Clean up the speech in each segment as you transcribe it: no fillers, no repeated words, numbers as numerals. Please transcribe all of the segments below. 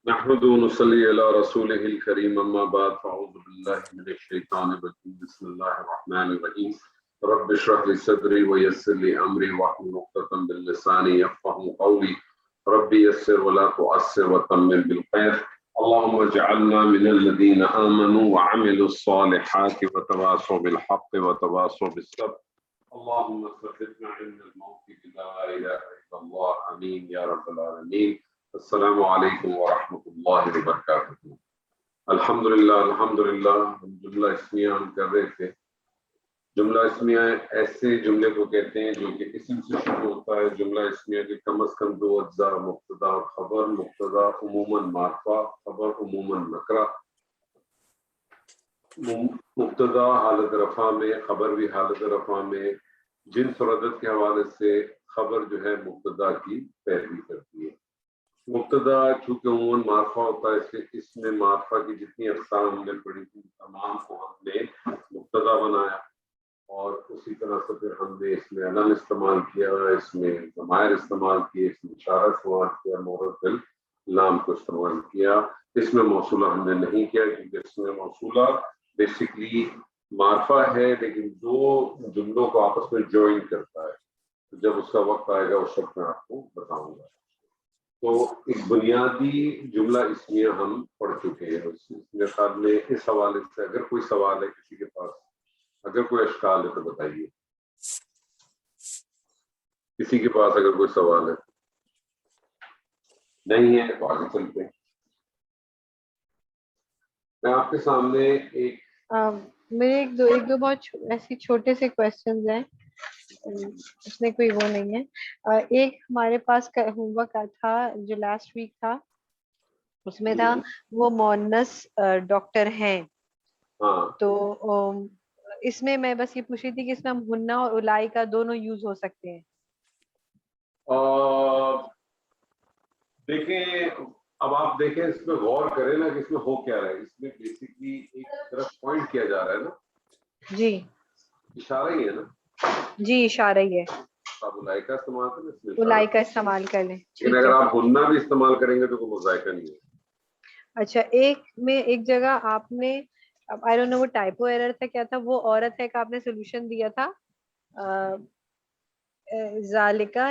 نحمده ونصلي على رسوله الكريم أما بعد فأعوذ بالله من الشيطان الرجيم بسم الله الرحمن الرحيم رب اشرح لي صدري ويسر لي أمري واحلل عقدة من لساني يفقهوا قولي ربي يسر ولا تعسر وتمم بالخير اللهم اجعلنا من الذين آمنوا وعملوا الصالحات وتواصوا بالحق وتواصوا بالصبر اللهم ثبتنا عند الموت بلا إله إلا الله آمين يا رب العالمين. السلام علیکم ورحمۃ اللہ وبرکاتہ. الحمدللہ ہم جملہ اسمیہ ہم کر رہے تھے. جملہ اسمیہ ایسے جملے کو کہتے ہیں جو کہ اسم سے شروع ہوتا ہے. جملہ اسمیہ کے کم از کم دو اجزاء مبتدا اور خبر. مبتدا عموماً معرفہ، خبر عموماً نکرہ. مبتدا حالت رفع میں، خبر بھی حالت رفع میں. جنس اور عدد کے حوالے سے خبر جو ہے مبتدا کی پیروی کرتی ہے. مبتدا چونکہ عموماً معرفہ ہوتا ہے، اس لیے اس میں معرفہ کی جتنی اقسام ہم نے پڑھی تھی تمام کو ہم نے مبتدا بنایا، اور اسی طرح سے پھر ہم نے اس میں علم استعمال کیا، اس میں ضمائر استعمال کیے، اس میں اشارہ استعمال کیا، مورد باللام کو استعمال کیا. اس میں موصولہ ہم نے نہیں کیا کیونکہ اس میں موصولہ بیسکلی معرفہ ہے لیکن دو جملوں کو آپس میں جوائن کرتا ہے. جب اس کا وقت آئے گا اس وقت میں آپ کو بتاؤں گا. تو ایک بنیادی جملہ اسمیہ ہم پڑھ چکے ہیں. میرے خیال میں اس حوالے سے اگر کوئی سوال ہے کسی کے پاس، اگر کوئی اشکال ہے تو بتائیے. کسی کے پاس اگر کوئی سوال ہے؟ نہیں ہے تو آگے چلتے ہیں. میں آپ کے سامنے ایک میرے ایک دو بہت ایسے چھوٹے سے کویسچنز ہیں، اس میں کوئی وہ نہیں ہے. ایک ہمارے پاس ہوم ورک تھا جو لاسٹ ویک تھا، اس میں تھا وہ مؤنث ڈاکٹر ہیں. تو اس میں میں بس یہ پوچھ رہی تھی کہ اس میں ہم ہنہ اور الائی کا دونوں یوز ہو سکتے ہیں. دیکھیں اب آپ دیکھیں اس میں غور کریں نا کہ اس میں ہو کیا رہا ہے. اس میں بیسکلی ایک طرف پوائنٹ کیا جا رہا ہے نا. جی اشارہ ہی ہے نا. جی اشارہ ہی ہے. آپ الائی کا استعمال کریں، اس میں الائی کا استعمال کر لیں. لیکن اگر آپ ہنہ بھی استعمال کریں گے تو کوئی مذائقہ نہیں ہے. اچھا، ایک جگہ آپ نے آئی ڈونٹ نو وہ ٹائپو ایرر تھا کیا تھا، وہ عورت ہے کہ آپ نے سولوشن دیا تھا ذالکا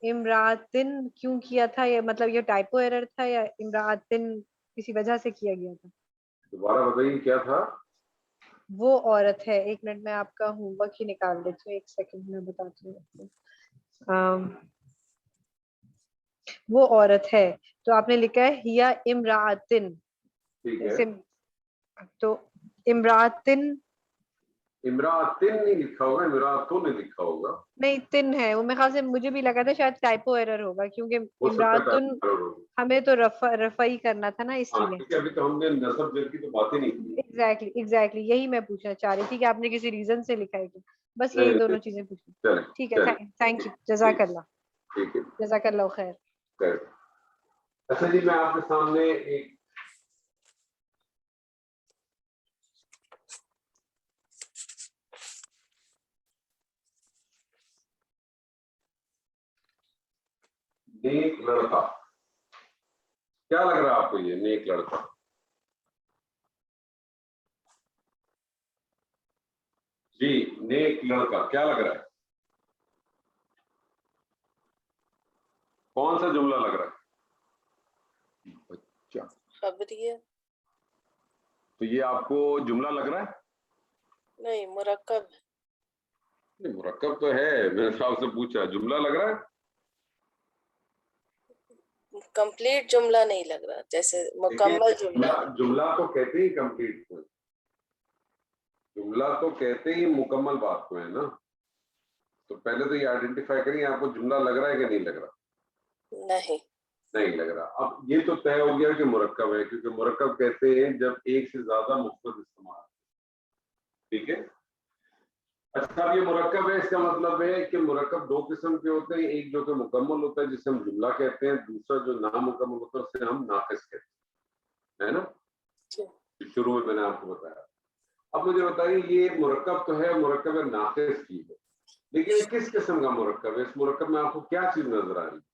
امراتن کیوں کیا تھا؟ یہ مطلب یہ ٹائپو ایرر تھا یا امراتن کسی وجہ سے کیا گیا تھا؟ دوبارہ بتائیے کیا تھا. وہ عورت ہے، ایک منٹ میں آپ کا ہوم ورک ہی نکال دیتی ہوں، ایک سیکنڈ میں بتاتی ہوں. وہ عورت ہے تو آپ نے لکھا ہے ہیا امراتن. ٹھیک ہے، تو امراتن نہیں لکھا ہوگا، امراتوں نے لکھا ہوگا. نہیں تن ہے وہ، میرے خیال سے مجھے بھی لگا تھا شاید ٹائپو ایرر ہوگا کیونکہ ہو سکتا ہے امراتن ہمیں تو رفع ہی کرنا تھا نا اس لیے. کیونکہ ابھی تو ہم نے نصب جر کی تو باتیں نہیں کی. ایگزیکٹلی یہی میں پوچھنا چاہ رہی تھی کہ آپ نے کسی ریزن سے لکھا ہے کہ بس یہی دونوں چیزیں پوچھنی. ٹھیک ہے، تھینک یو، جزاک اللہ. ٹھیک ہے، جزاک اللہ خیر. اچھا جی، میں آپ کے سامنے ایک نیک لڑکا، کیا لگ رہا ہے آپ کو یہ نیک لڑکا؟ جی نیک لڑکا کیا لگ رہا ہے؟ کون سا جملہ لگ رہا ہے؟ بچہ خبریہ. تو یہ آپ کو جملہ لگ رہا ہے؟ نہیں، مرکب ہے. نہیں مرکب تو ہے، میرے خیال سے پوچھا جملہ لگ رہا ہے. کمپلیٹ جملہ نہیں لگ رہا، جیسے مکمل جملہ. جملہ تو کہتے ہی کمپلیٹ کو، جملہ تو کہتے ہی مکمل بات کو ہے نا. تو پہلے تو یہ آئیڈینٹیفائی کریں آپ کو جملہ لگ رہا ہے کہ نہیں لگ رہا. نہیں لگ رہا. اب یہ تو طے ہو گیا کہ مرکب ہے، کیونکہ مرکب کہتے ہیں جب ایک سے زیادہ مفرد استعمال. ٹھیک ہے. اچھا اب یہ مرکب ہے، اس کا مطلب ہے کہ مرکب دو قسم کے ہوتے ہیں. ایک جو کہ مکمل ہوتا ہے جسے ہم جملہ کہتے ہیں، دوسرا جو نامکمل ہوتا ہے اسے ہم ناقص کہتے ہیں، ہے نا. شروع میں میں نے آپ کو بتایا. اب مجھے بتائیے یہ مرکب تو ہے، مرکب ناقص کی ہے. لیکن یہ کس قسم کا مرکب ہے؟ اس مرکب میں آپ کو کیا چیز نظر آ رہی ہے؟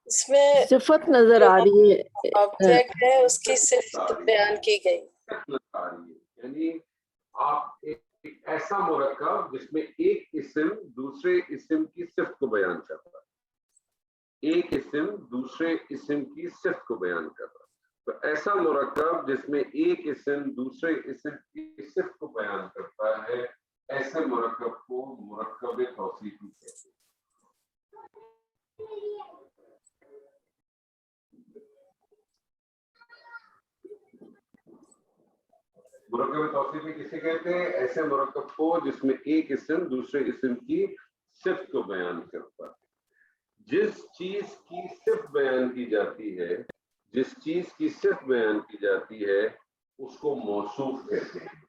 اس میں صفت نظر آ رہی ہے. آبجیکٹ ہے اس کی صفت بیان کی گئی. نظر آ رہی ہے، یعنی آپ ایک ایسا مرکب جس میں ایک اسم دوسرے اسم کی صفت کو بیان کرتا ہے، ایک اسم دوسرے اسم کی صفت کو بیان کرتا ہے. تو ایسا مرکب جس میں ایک اسم دوسرے اسم کی صفت کو بیان کرتا ہے، ایسے مرکب کو مرکب توصیفی کہتے ہیں. مرکب توصیفی کسے کہتے ہیں؟ ایسے مرکب کو جس میں ایک اسم دوسرے اسم کی صفت کو بیان کرتا ہے. جس چیز کی صفت بیان کی جاتی ہے، جس چیز کی صفت بیان کی جاتی ہے اس کو موصوف کہتے ہیں.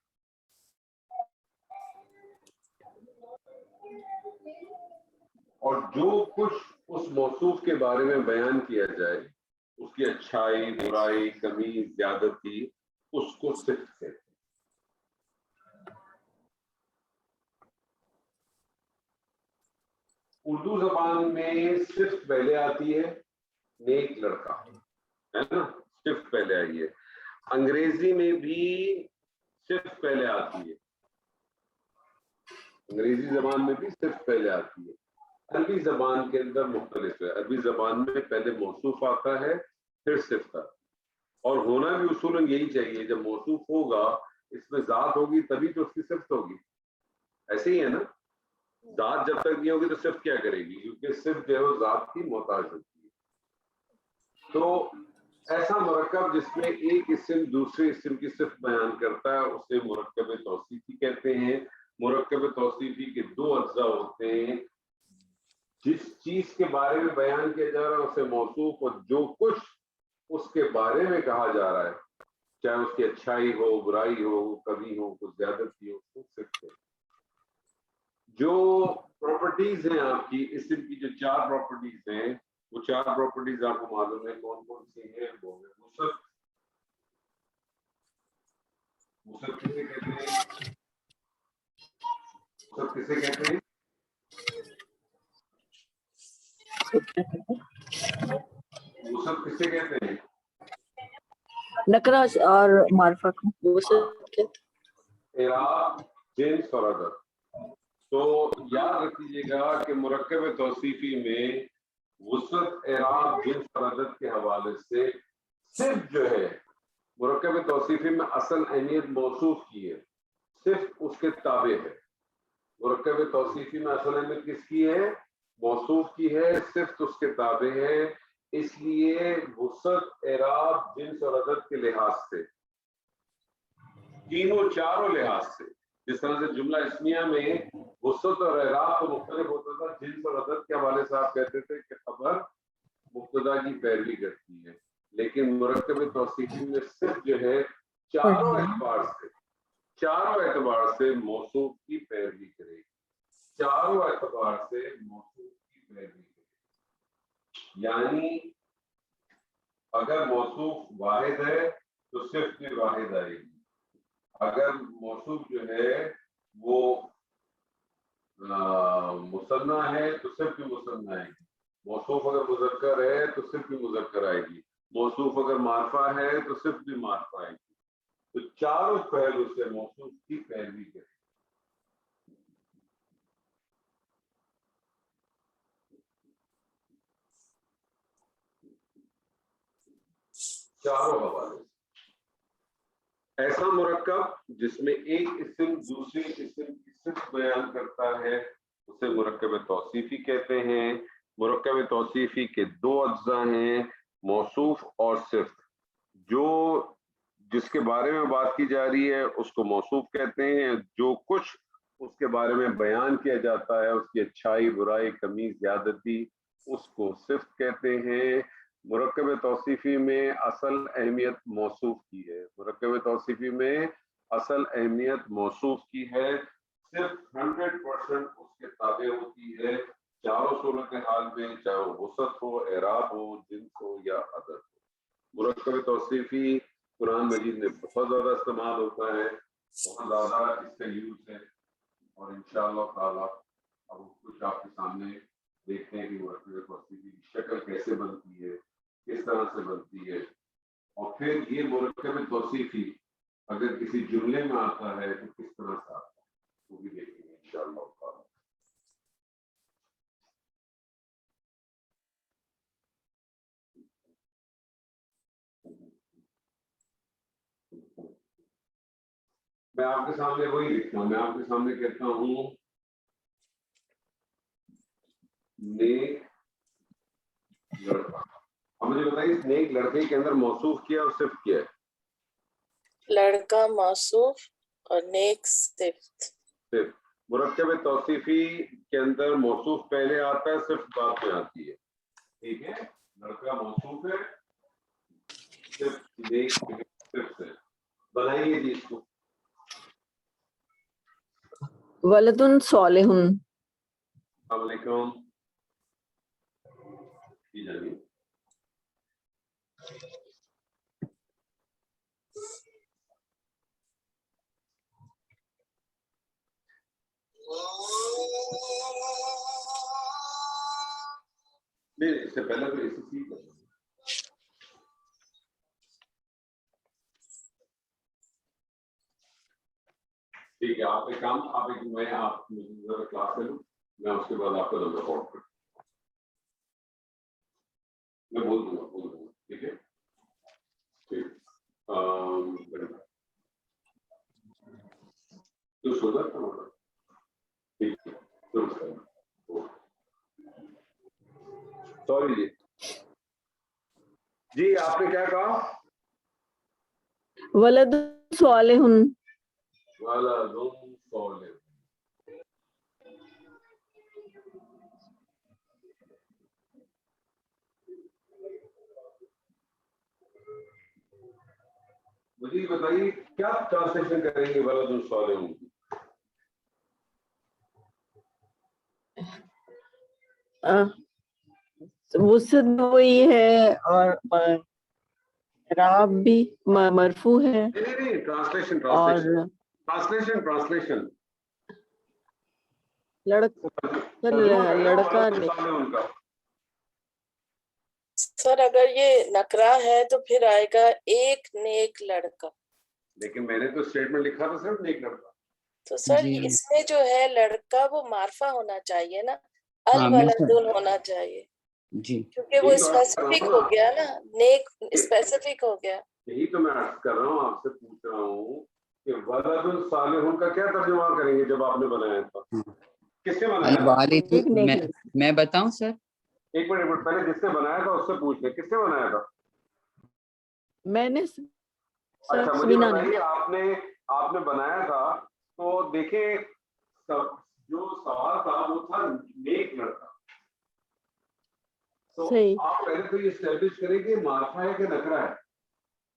اور جو کچھ اس موصوف کے بارے میں بیان کیا جائے، اس کی اچھائی، برائی، کمی، زیادتی، اس کو صفت کہتے ہیں. اردو زبان میں صفت پہلے آتی ہے، نیک لڑکا ہے نا، صفت پہلے آئی ہے. انگریزی میں بھی صفت پہلے آتی ہے، انگریزی زبان میں بھی صفت پہلے آتی ہے. عربی زبان کے اندر مختلف ہے، عربی زبان میں پہلے موصوف آتا ہے پھر صفت آتی ہے. اور ہونا بھی اصولاً یہی چاہیے، جب موصوف ہوگا اس میں ذات ہوگی تبھی تو اس کی صفت ہوگی. ایسے ہی ہے نا، ذات جب تک نہیں ہوگی تو صفت کیا کرے گی؟ کیونکہ صفت جو ہے وہ ذات کی محتاج ہوتی ہے. تو ایسا مرکب جس میں ایک اسم دوسرے اسم کی صفت بیان کرتا ہے اسے مرکب توصیفی کہتے ہیں. مرکب توصیفی کے دو اجزاء ہوتے ہیں، جس چیز کے بارے میں بیان کیا جا رہا ہے اسے موصوف، اور جو کچھ اس کے بارے میں کہا جا رہا ہے چاہے اس کی اچھائی ہو، برائی ہو، کمی ہو، کچھ زیادتی ہو، اس کو صفت ہے. جو پراپرٹیز ہیں آپ کی اسم کی، جو چار پراپرٹیز ہیں، وہ چار پراپرٹیز آپ کو معلوم ہے کون کون سی ہیں؟ وہ ہے وسعت. وسعت کسے کہتے ہیں؟ وسعت کسے کہتے ہیں؟ وسعت کسے کہتے ہیں؟ نکرہ اور معرفہ کو وسعت کہتے ہیں. اعراب، جنس اور عدد. تو یاد رکھیے گا کہ مرکب توصیفی میں وسعت، اعراب، جنس اور عدد کے حوالے سے صرف جو ہے مرکب توصیفی میں اصل اہمیت موصوف کی ہے، صرف اس کے تابع ہے. مرکب توصیفی میں اصل اہمیت کس کی ہے؟ موصوف کی ہے، صرف اس کے تابع ہے. اس لیے وسعت، اعراب، جنس اور عدد کے لحاظ سے، تینوں چاروں لحاظ سے، جس طرح سے جملہ اسمیہ میں وسعت اور اعراب کو مختلف ہوتا تھا، جنس اور عدد کے حوالے سے آپ کہتے تھے کہ خبر مبتدا کی پیروی کرتی ہے. لیکن مرکب توصیفی میں صرف جو ہے چاروں اعتبار سے موصوف کی پیروی کرے گی، چاروں اعتبار سے موصوف کی پیروی کرے گی. یعنی اگر موصوف واحد ہے تو صرف بھی واحد آئے گی، اگر موصوف جو ہے وہ مثنیٰ ہے تو صرف بھی مثنیٰ آئے گی. موصوف اگر مذکر ہے تو صرف بھی مذکر آئے گی. موصوف اگر معرفہ ہے تو صرف بھی معرفہ آئے گی. تو چاروں پہلو سے موصوف کی پیروی کرے. چاروں حوالے سے ایسا مرکب جس میں ایک اسم دوسری اسم کی صفت بیان کرتا ہے اسے مرکب توصیفی کہتے ہیں. مرکب توصیفی کے دو اجزاء ہیں، موصوف اور صفت. جو جس کے بارے میں بات کی جا رہی ہے اس کو موصوف کہتے ہیں، جو کچھ اس کے بارے میں بیان کیا جاتا ہے، اس کی اچھائی، برائی، کمی، زیادتی، اس کو صفت کہتے ہیں. مرکب توصیفی میں اصل اہمیت موصوف کی ہے، مرکب توصیفی میں اصل اہمیت موصوف کی ہے، صرف 100% اس کے تابع ہوتی ہے چاروں صورتحال میں، چاہے وہ وسعت ہو، اعراب ہو، جنس ہو یا عدد ہو. مرکب توصیفی قرآن مجید میں بہت زیادہ استعمال ہوتا ہے, بہت زیادہ اس کا یوز ہے, اور انشاءاللہ تعالیٰ اب کچھ آپ کے سامنے دیکھتے ہیں کہ مرکب توصیفی کی شکل کیسے بنتی ہے, کس طرح سے بنتی ہے, اور پھر یہ مرکب توصیفی اگر کسی جملے میں آتا ہے تو کس طرح سے آتا ہے, وہ بھی دیکھیں گے انشاءاللہ تعالیٰ. میں آپ کے سامنے وہی لکھتا ہوں, میں آپ کے سامنے کہتا ہوں نیک لڑکا. اب مجھے بتائیے اس نیک لڑکے کے اندر موصوف کیا اور صفت کیا ہے؟ لڑکا موصوف اور نیک صفت. صفت. مرکب توصیفی کے اندر موصوف پہلے آتا ہے, صفت بعد میں آتی ہے. ٹھیک ہے, لڑکا موصوف ہے, صفت نیک صفت ہے. بنائیے جی اس کو. ولد صالح. السلام علیکم. جی جانیے. نہیں, اس سے پہلے تو اسی چیز کا ٹھیک ہے. آپ ایک کام, آپ ایک میں آپ کلاس لے لوں, میں اس کے بعد آپ کا نمبر ریکارڈ کروں, میں بول دوں گا. ٹھیک ہے, ٹھیک. تو شوگر کا ہوگا. ٹھیک ہے, سوری جی. جی آپ نے کیا کہا؟ ولد صالح. ولد صالح. مجھے بتائیے کیا ٹرانسلیشن کریں گے ولد صالح کی؟ وسد وہی ہے اور راب بھی مرفوع ہے. نہیں, ٹرانسلیشن اور ٹرانسلیشن لڑکا ان کا. سر اگر یہ نکرا ہے تو پھر آئے گا ایک نیک لڑکا. لیکن میں نے تو اسٹیٹمنٹ لکھا تھا صرف نیک لڑکا. تو سر اس میں جو ہے لڑکا وہ معرفہ ہونا چاہیے نا, ہاں الولدن ہونا چاہیے جی, کیونکہ وہ اسپیسیفک ہو گیا نا, نیک اسپیسیفک ہو گیا. یہی تو میں عرض کر رہا ہوں, آپ سے پوچھ رہا ہوں کہ ولد صالح کا کیا ترجمہ کریں گے جب آپ نے بنایا تھا؟ کس نے بنایا تھا؟ الوالد میں بتاؤں سر؟ ایک منٹ پہلے جس نے بنایا تھا اس سے پوچھ لیں کس نے بنایا تھا؟ میں نے. اچھا مجھے بتائیے, آپ نے بنایا تھا تو دیکھیں جو سوال تھا وہ تھا نیک لڑکا. تو آپ پہلے تو یہ اسٹیبلش کریں کہ معرفہ ہے کہ نکرہ ہے,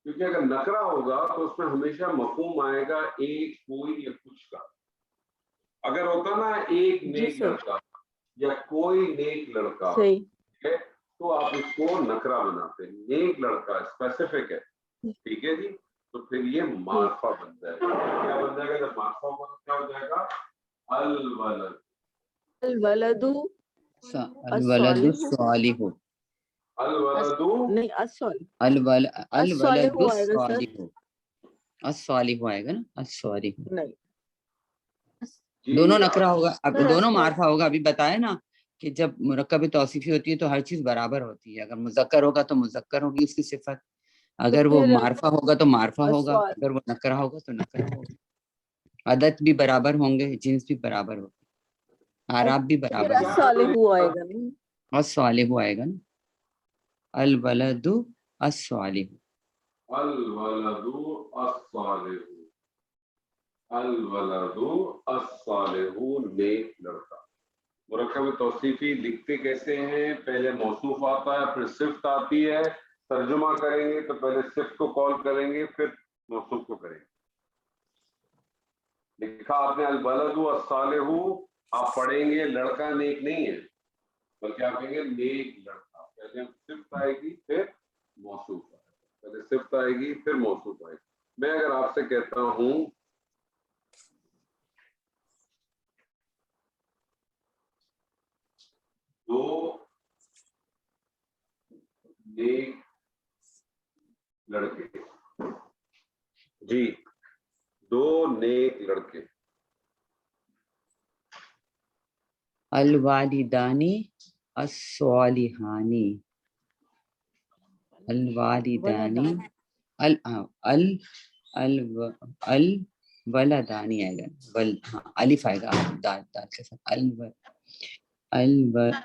کیونکہ اگر نکرہ ہوگا تو اس میں ہمیشہ مفہوم آئے گا ایک, کوئی یا کچھ کا. اگر ہوتا نا ایک نیک لڑکا یا کوئی نیک لڑکا ہے تو آپ اس کو نکرہ بناتے ہیں. نیک لڑکا اسپیسیفک ہے, ٹھیک ہے جی, تو پھر یہ معرفہ بن جائے گا. کیا بن جائے گا جب معرفہ ہوگا تو کیا ہو جائے گا؟ الولد. الولد الولد الصالح. الولد نہیں الولد الصالح. الصالح آئے گا نا, الصالح. نہیں, دونوں نکرہ ہوگا, اب دونوں معرفہ ہوگا. ابھی بتایا نا کہ جب مرکب توصیفی ہوتی ہے تو ہر چیز برابر ہوتی ہے. اگر مذکر ہوگا تو مذکر ہوگی اس کی صفت, اگر وہ معرفہ ہوگا تو معرفہ ہوگا, اگر وہ نکرہ ہوگا تو نکرہ ہوگا. عدد بھی برابر ہوں گے, جنس بھی برابر ہوگا, اعراب بھی برابر ہوگا. الصالح آئے گا نا, الولد الصالح. الولد الصالح. الولد الصالح نیک لڑکا. مرکب توصیفی لکھتے کیسے ہیں؟ پہلے موصوف آتا ہے, پھر صفت آتی ہے. ترجمہ کریں گے تو پہلے صفت کو کال کریں گے, پھر موصوف کو کریں گے. لکھا آپ نے الولد الصالح, آپ پڑھیں گے لڑکا نیک نہیں ہے بلکہ آپ کہیں گے نیک لڑکا. پہلے صفت آئے گی پھر موصوف آئے گا. پہلے صفت آئے گی پھر موصوف آئے گی. میں اگر آپ سے کہتا ہوں دو نیک لڑکے, جی دو نیک لڑکے. الوالدانی الصالحانی, الوالدانی الولدانی آئے گا, ہاں الف آئے گا دال کے ساتھ,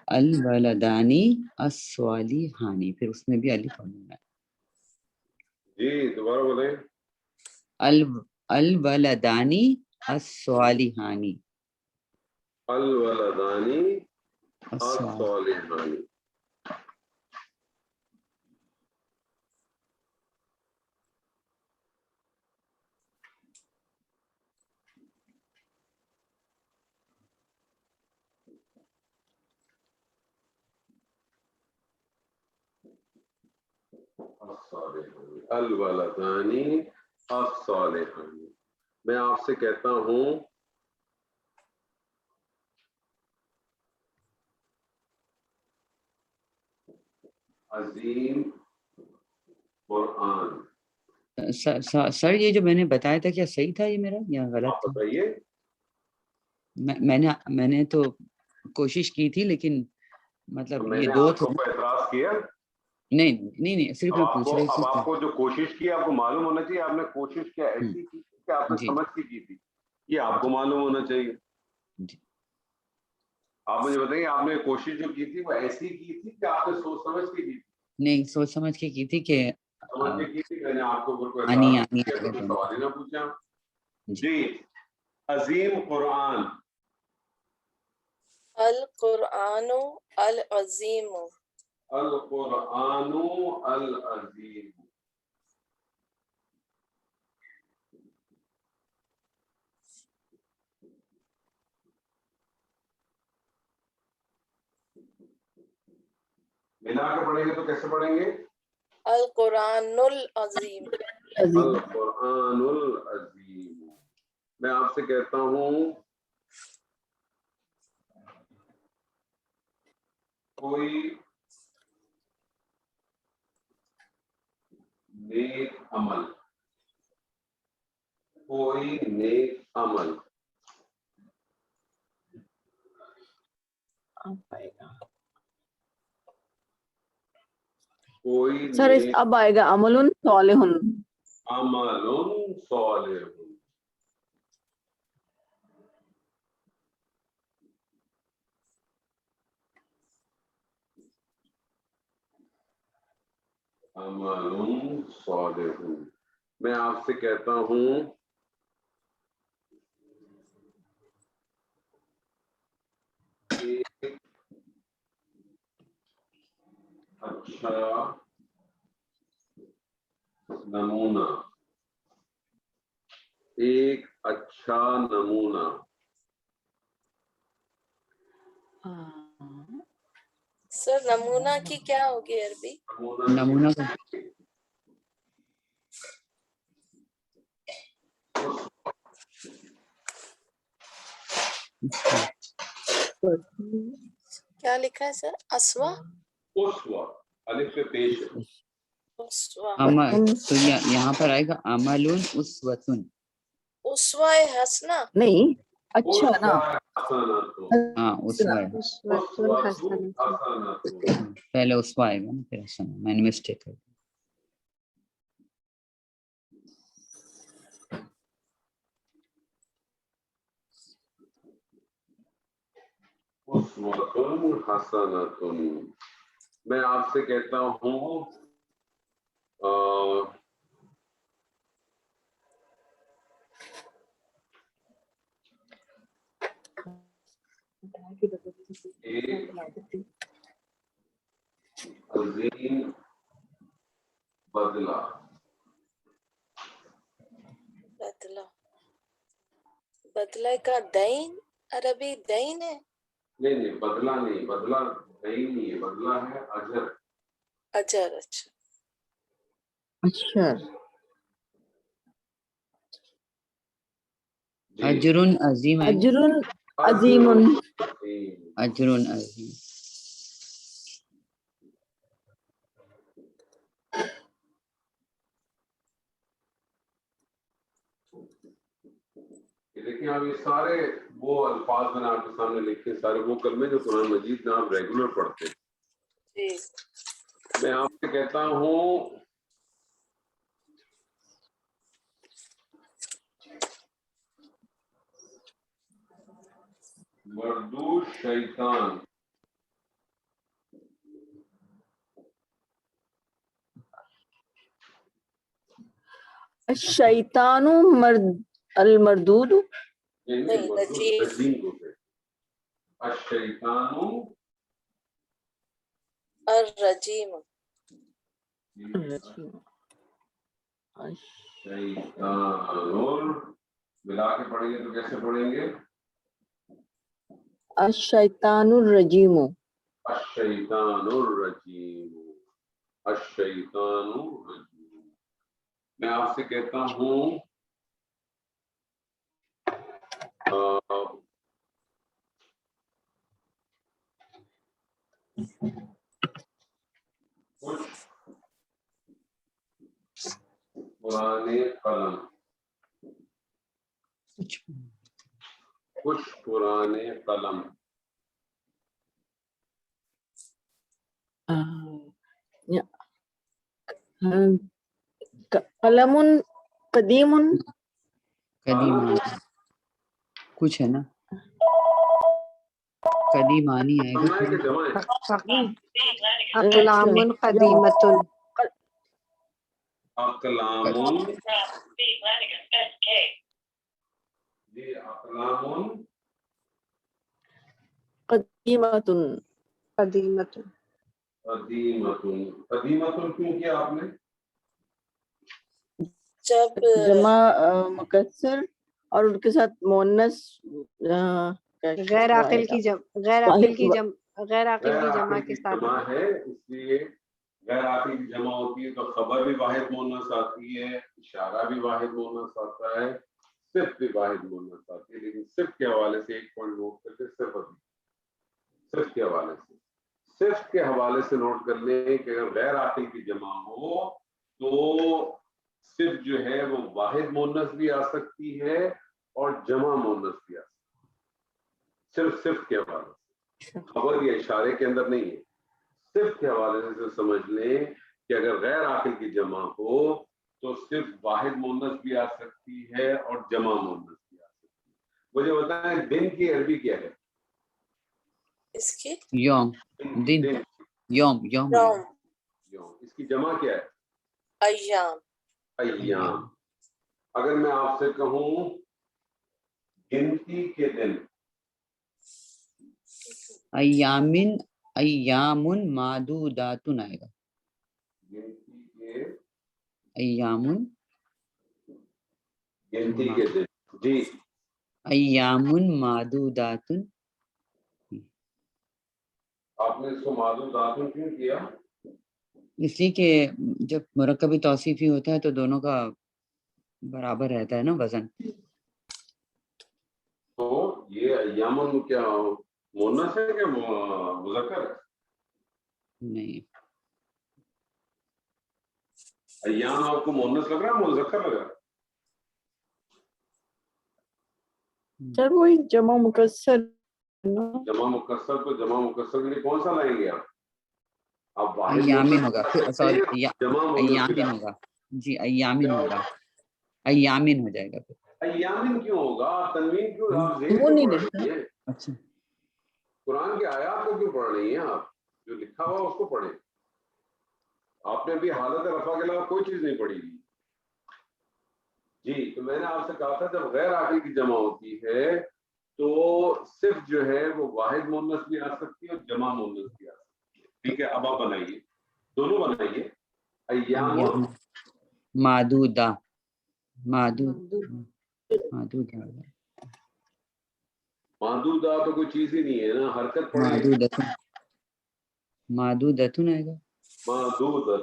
الولدانی الصالحانی, پھر اس میں بھی الف ہونا ہے. جی دوبارہ بولیں. الولدانی الصالحانی, الولدانی الصالحانی. الولدانی الصالحانی. میں آپ سے کہتا ہوں عظیم قرآن. سر یہ جو میں نے بتایا تھا کیا صحیح تھا یہ میرا یا غلط آپ تھا؟ بتائیے. میں نے تو کوشش کی تھی لیکن مطلب میں یہ نے دو آپ تھے. کو اعتراض کیا. نہیں صرف میں پوچھ رہی تھی. اب آپ کو جو کوشش کی آپ کو معلوم ہونا چاہیے آپ نے کوشش کیا ایسی کی کہ آپ نے جی سمجھ کے کی تھی, یہ آپ کو معلوم ہونا چاہیے. جی آپ مجھے بتائیے آپ نے کوشش جو کی تھی وہ ایسی کی تھی کہ آپ نے سوچ سمجھ کے کی تھی؟ نہیں سوچ سمجھ کے کی تھی کہ سمجھ کے کی تھی. میں نے آپ کو کوئی آنی اعتراض آنی کیا آئے تو گا میں دونوں. سوال ہی نہ پوچھا. جی جی عظیم قرآن. القرآن العظیم. القرآن العظیم. ملا کے پڑھیں گے تو کیسے پڑھیں گے؟ القرآن العظیم. القرآن العظیم. میں آپ سے کہتا ہوں کوئی نیک عمل, کوئی نیک عمل کوئی سر اس نیک اب آئے گا عمل صالح. عمل صالح. عمل صالح. میں آپ سے کہتا ہوں ایک اچھا نمونہ, ایک اچھا نمونہ. سر نمونہ کی کیا ہوگی عربی؟ نمونہ کا کیا لکھا ہے سر؟ اسوا. اسوا الف سے پیش ہے. اسوا. تو یہاں پر آئے گا عمل اسوتن. اسوا حسنہ. نہیں اچھا نا, ہاں اسوا ہے, اسوۃ حسنۃ. پہلے اسوا آئے گا نا پھر حسن. میں نے مسٹیک کر دی. اسوۃ حسنۃ. میں آپ سے کہتا ہوں ایک عظیم بدلہ. بدلہ. بدلہ کا دین عربی دین ہے. نہیں بدلہ نہیں, بدلہ نہیں ہے, بدلہ ہے اجر. اجر. اچھا اچھا جی اجرن عظیم ہے. اجر عظیم. اجرن عظیم. دیکھیں آپ یہ سارے وہ الفاظ میں نے آپ کے سامنے لکھے، سارے وہ کلمے جو قرآن مجید میں آپ ریگولر پڑھتے ہیں. جی میں آپ سے کہتا ہوں مردود شیطان، الشیطان المردود. نہیں، رجیم. رجیم کو کہتے ہیں. الشیطان الرجیم. شیطان ملا کے پڑھیں گے تو کیسے پڑھیں گے؟ الشیطان الرجیم. الشیطان الرجیم. الشیطان الرجیم. میں آپ سے کہتا ہوں کچھ پرانے قلم، کچھ پرانے قلم، قلم قدیم. قدیم کچھ ہے نا، قدیمانی آئے گا. سمجھنا ہے کہ جمع ہے. اقلام قدیمۃ. اقلام جی اقلام قدیمۃ. قدیمۃ. قدیمۃ. قدیمۃ کیوں کیا آپ نے؟ جب جمع مکسر اور ان کے ساتھ مؤنث غیر عاقل کی جمع، غیر عاقل کی جمع، غیر عاقل کی جمع عاقل کے کی ساتھ. جمع ہے، اس لیے غیر عاقل کی جمع ہوتی ہے تو خبر بھی واحد مؤنث آتی ہے، اشارہ بھی واحد مؤنث آتا ہے، صرف بھی واحد مؤنث آتی ہے. لیکن صرف کے حوالے سے ایک پوائنٹ نوٹ کرتے، صرف کے حوالے سے، صرف کے حوالے سے نوٹ کر لیں کہ اگر غیر عاقل کی جمع ہو تو صرف جو ہے وہ واحد مؤنث بھی آ سکتی ہے اور جمع مؤنث بھی آ سکتی ہے. صرف کے حوالے سے، خبر یا اشارے کے اندر نہیں ہے. صرف کے حوالے سے سمجھ لیں کہ اگر غیر عاقل کی جمع ہو تو صرف واحد مؤنث بھی آ سکتی ہے اور جمع مؤنث بھی آ سکتی ہے. مجھے بتائیں دن کی عربی کیا ہے؟ اس کی یوم. دن یوم. یوم یوم. یوم. اس کی جمع کیا ہے؟ ایام. ایام. اگر میں آپ سے کہوں گنتی کے دن، ایامن، ایامن معدودات آئے گا. گنتی ایامن، کے دن. جی ایامن معدودات. آپ نے اس کو معدودات کیوں کیا؟ اس لیے کہ جب مرکب توصیفی ہوتا ہے تو دونوں کا برابر رہتا ہے نا وزن. تو یہ ایامن کیا مؤنث ہے کہ مذکر ہے؟ نہیں، ایام آپ کو مؤنث لگ رہا ہے مذکر لگ رہا ہے؟ سر وہی جمع مکسر. جمع مکسر تو جمع مکسر کے لیے کون سا لائیں گے آپ؟ آپ واحد ایامن مؤنث ہوگا. لا سکتے ہیں، جمع مؤنث بھی ایامن لا ہوگا. جی ایامن ہوگا. ایامن ہو جائے گا پھر. ایامن کیوں ہوگا؟ آپ تنوین کیوں آپ ذہن وہ کیوں نہیں پڑھ لکھتا. رہی ہیں؟ اچھا، قرآن کے آیات کو کیوں پڑھ رہی ہیں آپ؟ جو لکھا ہوا اس کو پڑھیں. آپ نے ابھی حالت رفع کے علاوہ کوئی چیز نہیں پڑھی ہوئی. جی تو میں نے آپ سے کہا تھا جب غیر عاقل کی جمع ہوتی ہے تو صرف جو ہے وہ واحد مؤنث بھی آ سکتی ہے اور جمع مؤنث بھی آ سکتی ہے. ٹھیک ہے، اب آپ بنائیے، دونوں بنائیے. ایام معدودہ. معدودہ محدودہ تو کوئی چیز ہی نہیں ہے نا، حرکت پڑے. معدودتن. معدودتن آئے گا. محدودۃ.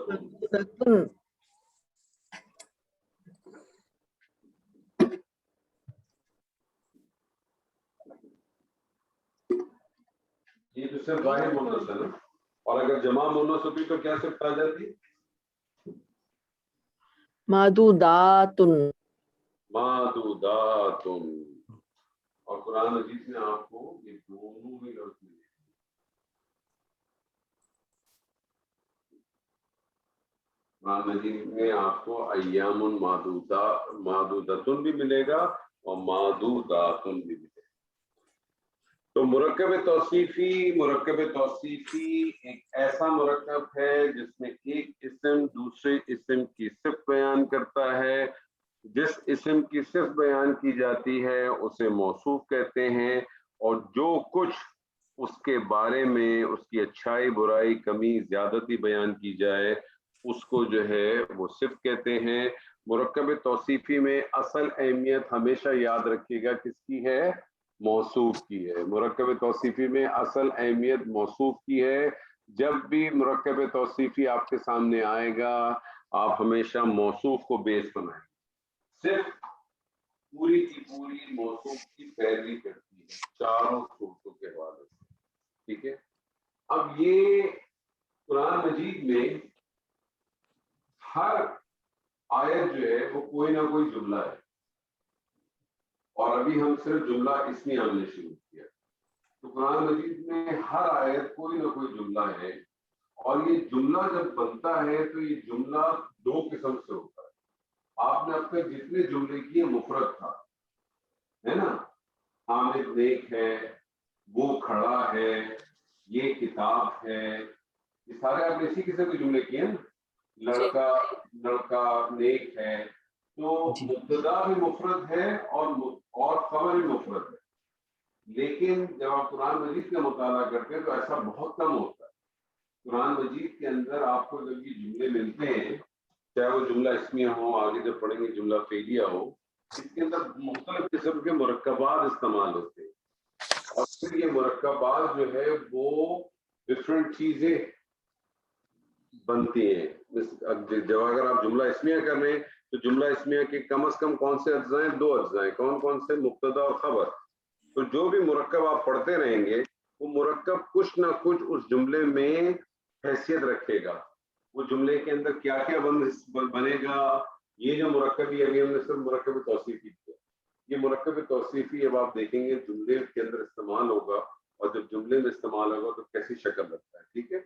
یہ تو صرف واحد مونس ہے نا, اور اگر جمع مونس ہوتی تو کیا صفت آ جاتی؟ معدوداتن. معدودات. اور قرآن مجید میں آپ کو یہ دونوں ہی لفظ ملے. قرآن مجید میں آپ کو ایام معدوداتن بھی ملے گا اور معدوداتن بھی ملے گا. تو مرکب توصیفی ایک ایسا مرکب ہے جس میں ایک اسم دوسرے اسم کی صفت بیان کرتا ہے. جس اسم کی صفت بیان کی جاتی ہے اسے موصوف کہتے ہیں, اور جو کچھ اس کے بارے میں اس کی اچھائی برائی کمی زیادتی بیان کی جائے اس کو جو ہے وہ صفت کہتے ہیں. مرکب توصیفی میں اصل اہمیت ہمیشہ یاد رکھیے گا کس کی ہے؟ موصوف کی ہے. مرکب توصیفی میں اصل اہمیت موصوف کی ہے. جب بھی مرکب توصیفی آپ کے سامنے آئے گا آپ ہمیشہ موصوف کو بیس بنائیں, صرف پوری کی پوری موصوف کی پیروی کرتی ہے چاروں صورتوں کے حوالے سے. ٹھیک ہے. اب یہ قرآن مجید میں ہر آیت جو ہے وہ کوئی نہ کوئی جملہ ہے, اور ابھی ہم صرف جملہ اسمی ہم نے شروع کیا. تو قرآن مجید میں ہر آیت کوئی نہ کوئی جملہ ہے, اور یہ جملہ جب بنتا ہے تو یہ جملہ دو قسم سے ہوتا ہے. آپ نے اب تک جتنے جملے کیے مفرد تھا, ہے نا, حامد نیک ہے, وہ کھڑا ہے, یہ کتاب ہے, یہ سارے آپ نے اسی قسم کے جملے کیے نا. لڑکا نیک ہے, تو مبتدا بھی مفرد ہے اور خبر بھی مفرد ہے. لیکن جب آپ قرآن مجید کا مطالعہ کرتے ہیں تو ایسا بہت کم ہوتا ہے. قرآن مجید کے اندر آپ کو جب یہ جملے ملتے ہیں, چاہے وہ جملہ اسمیہ ہو, آگے جب پڑھیں گے جملہ فعلیہ ہو, اس کے اندر مختلف قسم کے مرکبات استعمال ہوتے ہیں, اور پھر یہ مرکبات جو ہے وہ ڈفرینٹ چیزیں بنتی ہیں. جب اگر آپ جملہ اسمیہ کر رہے ہیں تو جملہ اسمیہ کے کم از کم کون سے اجزاء ہیں؟ دو اجزاء ہیں. کون کون سے؟ مبتدا اور خبر. تو جو بھی مرکب آپ پڑھتے رہیں گے وہ مرکب کچھ نہ کچھ اس جملے میں حیثیت رکھے گا. وہ جملے کے اندر کیا کیا بنے گا. یہ جو مرکب ابھی ہم نے صرف مرکب توصیفی کیا, یہ مرکب توصیفی اب آپ دیکھیں گے جملے کے اندر استعمال ہوگا, اور جب جملے میں استعمال ہوگا تو کیسی شکل رکھتا ہے. ٹھیک ہے.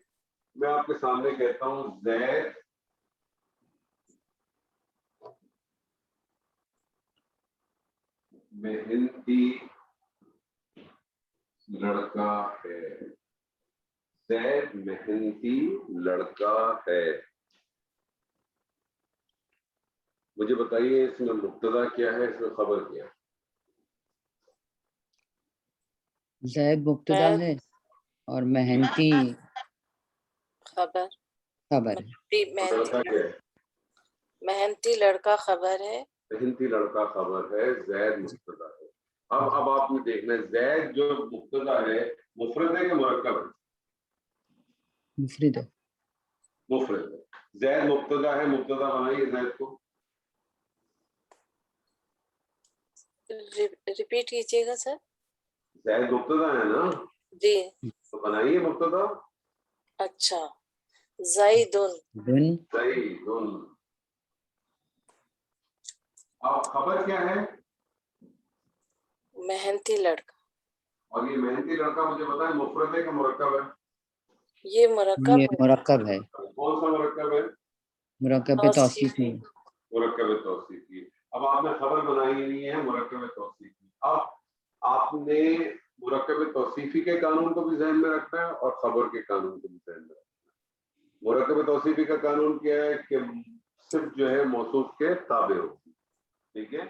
میں آپ کے سامنے کہتا ہوں زید محنتی لڑکا ہے. زید محنتی لڑکا ہے. مجھے بتائیے اس میں مبتدا کیا ہے, اس میں خبر کیا ہے؟ زید مبتدا ہے اور محنتی خبر خبر ہے. محنتی لڑکا خبر ہے. محنتی لڑکا خبر ہے, زید مبتدا ہے. اب آپ نے دیکھنا ہے زید جو مبتدا ہے مفرد ہے کہ مرکب ہے؟ مفرد ہے. مفرد ہے. زید مبتدا ہے, مبتدا بنائیے زید کو. ریپیٹ کیجیے گا سر. زید مبتدا ہے نا جی, تو بنائیے مبتدا. اچھا, زیدن. زیدن. اب خبر کیا ہے؟ محنتی لڑکا. اور یہ محنتی لڑکا مجھے بتائیں مفرد ہے کہ مرکب ہے؟ یہ مرکب یہ مرکب ہے. کون سا مرکب ہے؟ مرکب توصیفی. مرکب توصیفی. اب آپ نے خبر بنائی نہیں ہے, مرکب توصیفی. اب آپ نے مرکب توصیفی کے قانون کو بھی ذہن میں رکھنا ہے اور خبر کے قانون کو بھی ذہن میں رکھنا ہے. مرکب توصیفی کا قانون کیا ہے کہ صرف جو ہے موصوف کے تابع ہوتی. ٹھیک ہے.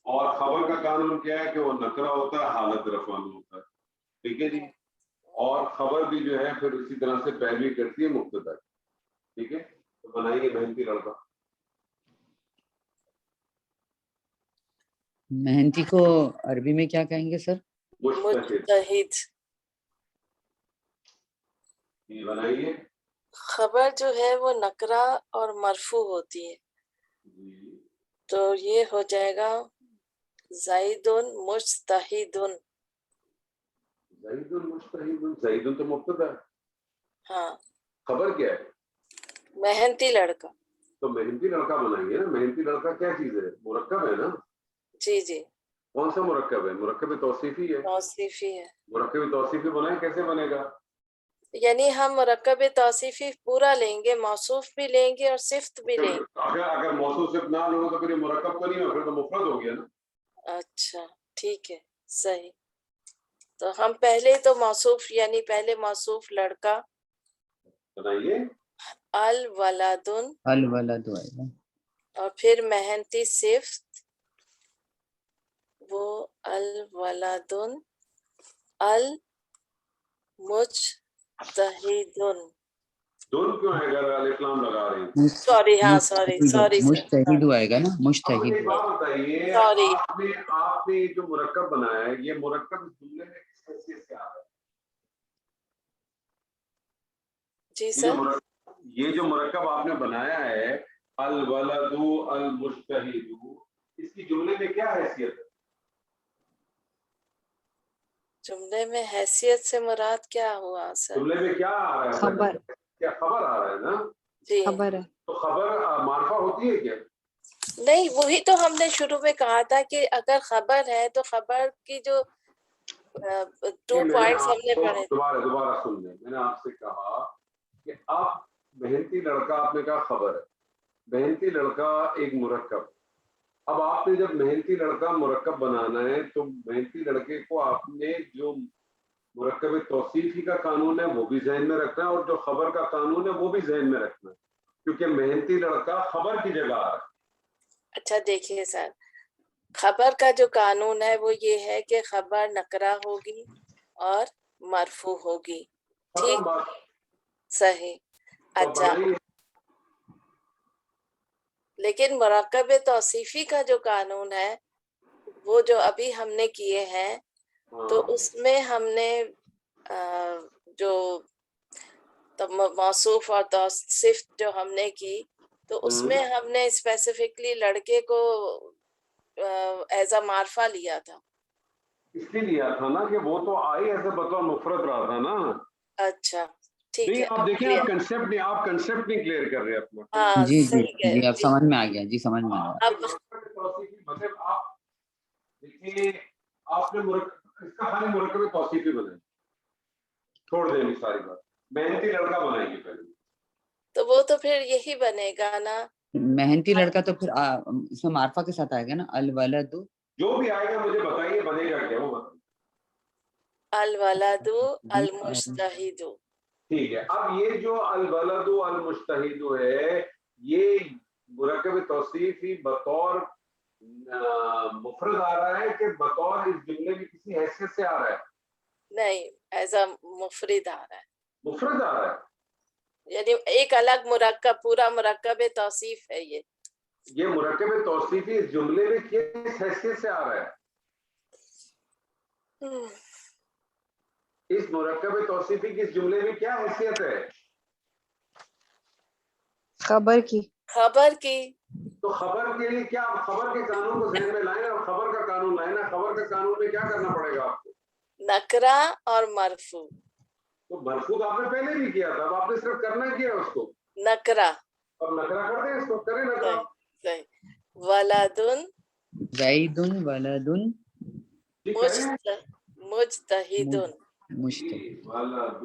اور خبر کا قانون کیا ہے کہ وہ نکرہ ہوتا ہے, حالت رفع میں ہوتا ہے. ٹھیک ہے جی. اور خبر بھی جو ہے پھر اسی طرح سے پیروی کرتی ہے مبتدا کی. ٹھیک ہے. تو بنائیے محنتی لڑکا. محنتی کو عربی میں کیا کہیں گے سر؟ مجتہد. یہ بنائیے. خبر جو ہے وہ نکرہ اور مرفوع ہوتی ہے, تو یہ ہو جائے گا زیدن مجتہدن. زید مجتہد، زید تو مبتدا ہے، ہاں خبر کیا ہے؟ محنتی لڑکا. تو محنتی لڑکا بنائیں گے نا. محنتی لڑکا کیا چیز ہے؟ مرکب ہے نا. جی جی کون سا مرکب ہے؟ مرکب توصیفی ہے. توصیفی ہے. مرکب توصیفی بنائیں، کیسے بنے گا؟ یعنی ہم مرکب توصیفی پورا لیں گے، موصوف بھی لیں گے اور صفت بھی لیں گے. اگر موصوف صرف نہ لو تو پھر یہ مرکب تو نہیں ہو، پھر تو مفرد ہو گیا نا. اچھا ٹھیک ہے صحیح. تو ہم پہلے تو موصوف یعنی پہلے موصوف لڑکا بتائیے. الولد الولد آئے گا. اور پھر محنتی صفت وہ الولد المجتہد. دون کیوں ہے اگر الف لام لگا رہے ہیں؟ سوری ہاں سوری سوری مجتہد آئے گا نا، آپ مجتہد مجھے ایک آئے بات گا. بتائیے، سوری آپ نے جو مرکب بنایا ہے یہ مرکب اس جملے میں کس حیثیت سے آ رہا ہے؟ جی سر. یہ جو مرکب آپ نے بنایا ہے الولد المجتہد، اس کی جملے میں کیا حیثیت ہے؟ جملے میں حیثیت سے مراد کیا ہوا سر؟ جملے میں کیا آ رہا ہے؟ خبر. کیا خبر آ رہا ہے نا. جی خبر ہے. تو خبر معرفہ ہوتی ہے کیا؟ نہیں، وہی تو ہم نے شروع میں کہا تھا کہ اگر خبر ہے تو خبر کی جو 2 پوائنٹس ہم نے پڑھے. دوبارہ سن لیں. میں نے آپ سے کہا کہ آپ محنتی لڑکا، آپ نے کہا خبر ہے. محنتی لڑکا ایک مرکب. اب آپ نے جب محنتی لڑکا مرکب بنانا ہے تو محنتی لڑکے کو آپ نے جو مرکب توصیفی کا قانون ہے وہ بھی ذہن میں رکھنا ہے، اور جو خبر کا قانون ہے وہ بھی ذہن میں رکھنا ہے، کیونکہ محنتی لڑکا خبر کی جگہ آ رہا ہے. اچھا دیکھیے سر، خبر کا جو قانون ہے وہ یہ ہے کہ خبر نکرہ ہوگی اور مرفوع ہوگی. ٹھیک صحیح. اچھا لیکن مرکب توصیفی کا جو قانون ہے وہ جو ابھی ہم نے کیے ہیں تو اس میں ہم نے جو موصوف اور توصیف جو ہم نے کی تو اس میں ہم نے اسپیسیفکلی لڑکے کو ایز اے معرفہ لیا تھا. اس لیے لیا تھا نا کہ وہ تو آئی ایسے بطور مفرد رہا تھا نا. اچھا ٹھیک نہیں ہے. آپ دیکھیں، آپ کنسپٹ نہیں کلیئر کر رہے اپنا. ہاں جی جی صحیح ہے جی اب سمجھ میں آ گیا. جی سمجھ میں آ گیا. اب مطلب آپ دیکھیے، آپ نے اس کا خالی مرکب توصیفی بنائی، چھوڑ دیں ساری بات. محنتی لڑکا بنائیں گے پہلے، تو وہ تو پھر یہی بنے گا نا محنتی لڑکا. تو پھر اس میں معرفہ کے ساتھ آئے گا نا الولد. جو بھی آئے گا مجھے بتائیے بنے گا کیا. وہ بتائیے. الولد المجتہد. ٹھیک ہے. اب یہ جو الولد المجتہد ہے یہ مرکب توصیفی بطور مفرد آ رہا ہے کہ بطور اس جملے کی کسی حیثیت سے آ رہا ہے؟ نہیں، ایز اے مفرد آ رہا ہے. مفرد آ رہا ہے. یعنی ایک الگ مرکب، پورا مرکب توصیف ہے یہ مرکب توصیفی اس جملے میں کس حیثیت سے آ رہا ہے؟ اس مرکب توصیفی کی اس جملے میں کیا حیثیت ہے؟ خبر کی. خبر کی. تو خبر کے لیے کیا، خبر کے قانون کو ذہن میں لائیں اور خبر کا قانون لائیں نا. خبر کا قانون میں کیا کرنا پڑے گا آپ کو؟ نکرہ اور مرفوع. تو مرفوع آپ نے پہلے بھی کیا تھا، اب آپ نے صرف کرنا کیا ہے اس کو نکرہ. اب نکرہ کر دیں، اس کو کریں نکرہ. صحیح. ولد زید ولد مجتہد. مجتہد. ولد مجتہد.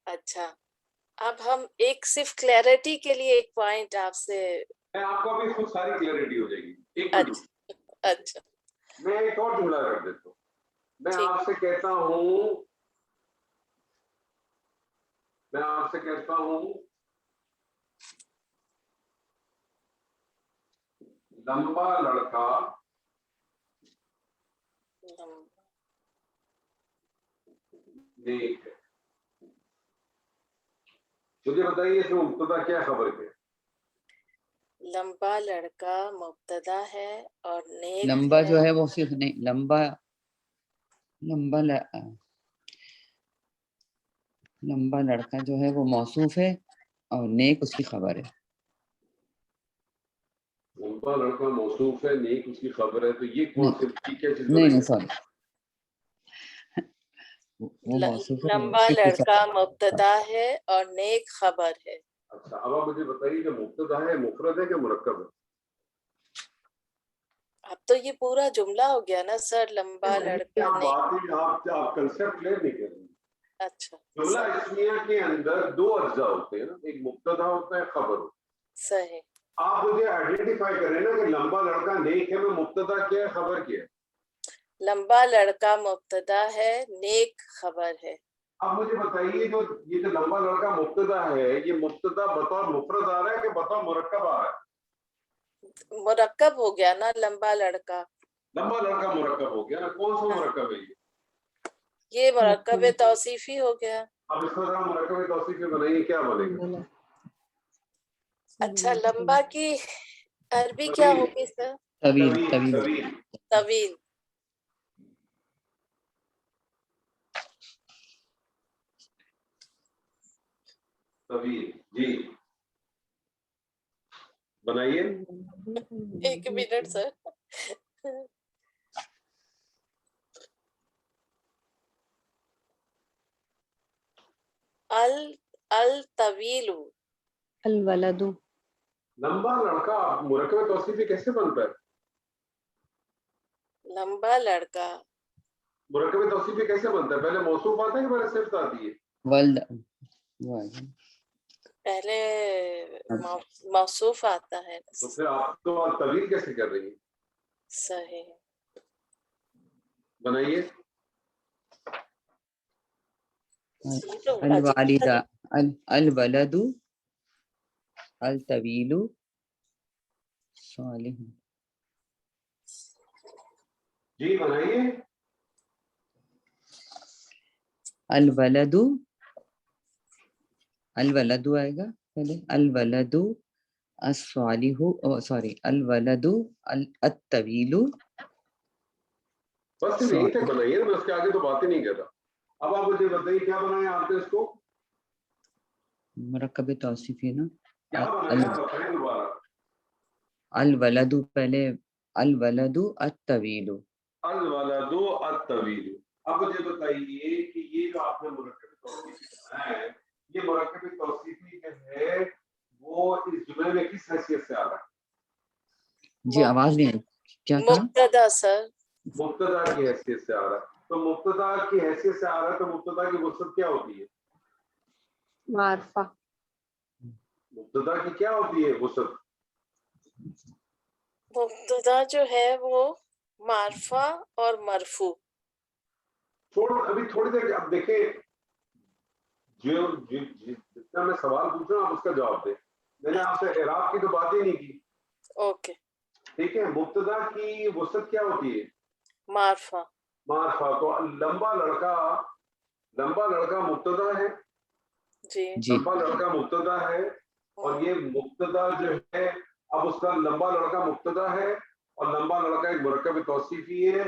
اچھا اب ہم ایک صرف کلیئرٹی کے لیے ایک پوائنٹ آپ سے، میں آپ کو ابھی خود ساری کلیئرٹی ہو جائے گی. ایک منٹ اچھا میں ایک اور جملہ رکھ دیتا ہوں. میں ٹھیک. آپ سے کہتا ہوں لمبا لڑکا نیک ہے. مجھے بتائیے اس میں مبتدا کیا خبر کیا؟ لمبا لڑکا مبتدا ہے اور نیک لمبا جو ہے وہ صرف نہیں، لمبا لڑکا جو ہے وہ موصوف ہے اور نیک اس کی خبر ہے. لمبا لڑکا موصوف ہے, نیک اس کی خبر ہے, تو یہ کون سی کیا چیز نہیں بنائی؟ سوری, وہ موصوف ہے. لمبا لڑکا مبتدا ہے اور نیک خبر ہے. اچھا, اب آپ مجھے بتائیے کہ مبتدا ہے مفرد ہے کہ مرکب ہے؟ اب تو یہ پورا جملہ ہو گیا نا سر, لمبا لڑکا آپ نیک. بات آپ کنسپٹ کلیئر نہیں کر رہے. اچھا جملہ اسمیہ کے اندر دو اجزاء ہوتے ہیں نا, ایک مبتدا ہوتا ہے, خبر ہوتا ہے. صحیح. آپ مجھے آئیڈینٹیفائی کریں نا کہ لمبا لڑکا نیک ہے میں مبتدا کیا ہے, خبر کیا ہے. لمبا لڑکا مبتدا ہے, نیک خبر ہے. اب مجھے بتائیے جو یہ جو لمبا لڑکا مبتدا ہے, یہ مبتدا بطور مفرد آ رہا ہے کہ بطور مرکب آ رہا ہے؟ مرکب ہو گیا نا لمبا لڑکا. لمبا لڑکا مرکب ہو گیا نا. کون سا مرکب ہے یہ مرکب توصیفی ہو گیا. اب اس کو ذرا مرکب توصیفی بنائیے, کیا بنے گا؟ اچھا, لمبا کی عربی کیا ہوگی سر؟ طویل. طویل. طویل. طویل, جی بنائیے. ایک منٹ سر. الطویل. الولد. لمبا لڑکا مرکب توصیفی کیسے بنتا ہے؟ لمبا لڑکا مرکب توصیفی کیسے بنتا ہے؟ پہلے موصوف آتا ہے کہ پہلے صفت آتی ہے؟ ولد. پہلے موصوف آتا ہے. تو پھر آپ تو طویل کیسے کر رہی ہیں؟ صحیح. بنائیے. الوالدہ. الولد الطویل صالح. جی بنائیے. الولد, الولد آئے گا پہلے. الولد الصالح, سوری, الولد الطویل. بس صرف یہی تک بنائیے, میں اس کے آگے تو بات ہی نہیں کر رہا. اب آپ مجھے بتائیے کیا بنائیں آپ نے اس کو؟ مرکب توصیفی نا. کیا بنایا بتائیں دوبارہ. الولد پہلے, الولد الطویل. الولد الطویل. اب مجھے بتائیے کہ یہ جو آپ نے مرکب توصیفی بنایا ہے, یہ مرکب توصیفی جو ہے وہ اس جملے میں کس حیثیت سے آ رہا ہے؟ جی آواز نہیں آئی, کیا کہا؟ مبتدا سر. مبتدا کی حیثیت سے آ رہا ہے. تو مبتدا کی حیثیت سے آ رہا ہے تو مبتدا کی وسعت کیا ہوتی ہے؟ معرفہ. مبتدا کی کیا ہوتی ہے وسعت؟ مبتدا جو ہے وہ معرفہ اور مرفوع. ابھی تھوڑی دیر اب دیکھیں, جتنا میں سوال پوچھ رہا ہوں آپ اس کا جواب دیں. میں نے آپ سے اعراب کی تو بات ہی نہیں کی. اوکے. ٹھیک ہے, مبتدا کی وسعت کیا ہوتی ہے؟ معرفہ. معرفہ. تو لمبا لڑکا مبتدا ہے. جی. لمبا لڑکا مبتدا ہے, اور یہ مبتدا جو ہے اب اس کا لمبا لڑکا مبتدا ہے, اور لمبا لڑکا ایک مرکب توصیفی ہے,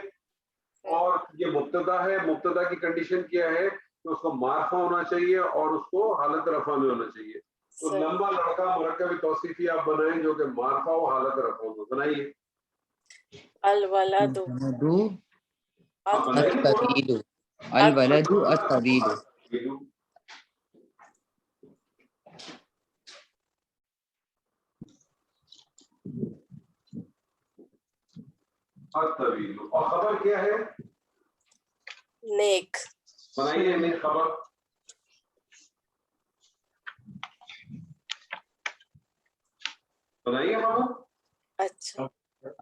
اور یہ مبتدا ہے. مبتدا کی کنڈیشن کیا ہے کہ اس کو معرفہ ہونا چاہیے اور اس کو حالت رفع میں ہونا چاہیے. تو لمبا لڑکا مرکب توصیفی آپ بنائیں جو کہ معرفہ ہو حالت رفع میں. بنائیے. الولد الطویل. الولد الطویل. الطویل. اور خبر کیا ہے؟ نیک. بنائیے نیک خبر. بنائیے خبر. اچھا.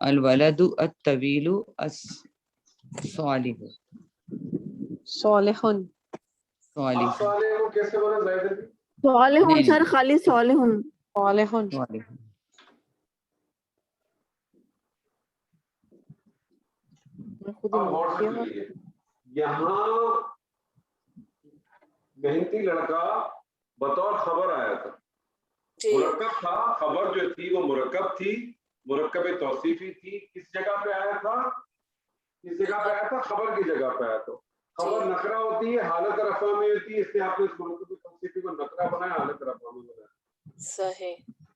الولد الطویل الصالح. صالح. صالح. آپ صالح کو کیسے بنا زائد ہے؟ صالح نہیں، سر, خالی صالح. صالح. صالح. اب غور سے سنیے, یہاں محنتی لڑکا بطور خبر آیا تھا. مرکب تھا, خبر جو تھی وہ مرکب تھی, مرکب توصیفی تھی. کس جگہ پہ آیا تھا؟ کس جگہ پہ آیا تھا؟ خبر کی جگہ پہ آیا تھا. خبر نکرہ ہوتی ہے, حالت رفع میں ہوتی ہے, اس لیے آپ نے اس مرکب توصیفی کو نکرہ بنایا, حالت رفع میں بنایا. صحیح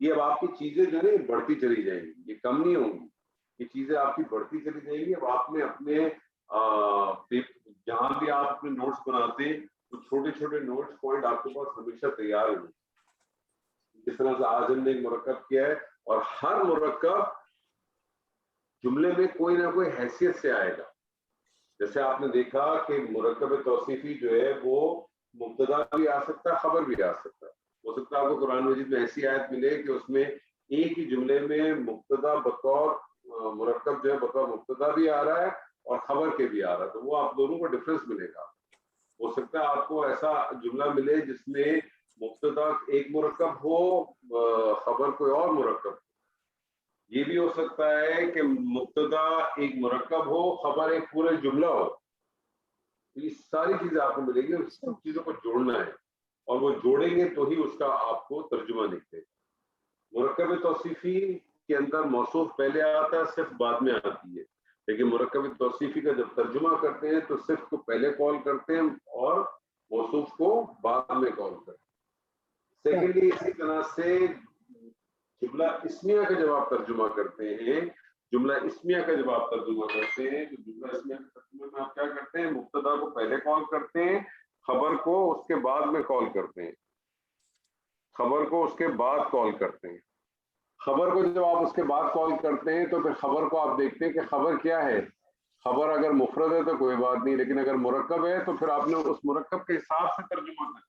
یہ اب آپ کی چیزیں جو ہے بڑھتی چلی جائیں گی, یہ کم نہیں ہوں گی, یہ چیزیں آپ کی بڑھتی چلی جائیں گی. اب آپ نے اپنے جہاں بھی آپ اپنے نوٹس بناتے ہیں تو چھوٹے چھوٹے نوٹس پوائنٹ آپ کے پاس ہمیشہ تیار ہوں. جس طرح سے آج ہم نے ایک مرکب کیا ہے, اور ہر مرکب جملے میں کوئی نہ کوئی حیثیت سے آئے گا. جیسے آپ نے دیکھا کہ مرکب توصیفی جو ہے وہ مبتدا بھی آ سکتا ہے, خبر بھی آ سکتا ہے. ہو سکتا ہے آپ کو قرآن مجید میں ایسی آیت ملے کہ اس میں ایک ہی جملے میں مبتدا بطور مرکب جو ہے بطور مبتدا بھی آ رہا ہے اور خبر کے بھی آ رہا ہے, تو وہ آپ دونوں کو ڈفرنس ملے گا. ہو سکتا ہے آپ کو ایسا جملہ ملے جس میں مبتدا ایک مرکب ہو, خبر کوئی اور مرکب. یہ بھی ہو سکتا ہے کہ مبتدا ایک مرکب ہو, خبر ایک پورے جملہ ہو. یہ ساری چیزیں آپ کو ملے گی, اس سب چیزوں کو جوڑنا ہے, اور وہ جوڑیں گے تو ہی اس کا آپ کو ترجمہ نکلے گا. مرکب توصیفی کے اندر موصوف پہلے آتا ہے, صرف بعد میں آتی ہے. لیکن مرکب توصیفی کا جب ترجمہ کرتے ہیں تو صرف کو پہلے کال کرتے ہیں اور موصوف کو بعد میں کال کرتے ہیں. سیکنڈلی اسی طرح سے جملہ اسمیہ کا جب آپ ترجمہ کرتے ہیں, جملہ اسمیہ کا جب آپ ترجمہ کرتے ہیں تو جملہ اسمیہ کے ترجمے میں آپ کیا کرتے ہیں, مبتدا کو پہلے کال کرتے ہیں, خبر کو اس کے بعد میں کال کرتے ہیں. خبر کو اس کے بعد کال کرتے ہیں. خبر کو جب آپ اس کے بعد کال کرتے ہیں تو پھر خبر کو آپ دیکھتے ہیں کہ خبر کیا ہے. خبر اگر مفرد ہے تو کوئی بات نہیں, لیکن اگر مرکب ہے تو پھر آپ نے اس مرکب کے حساب سے ترجمہ کرنا,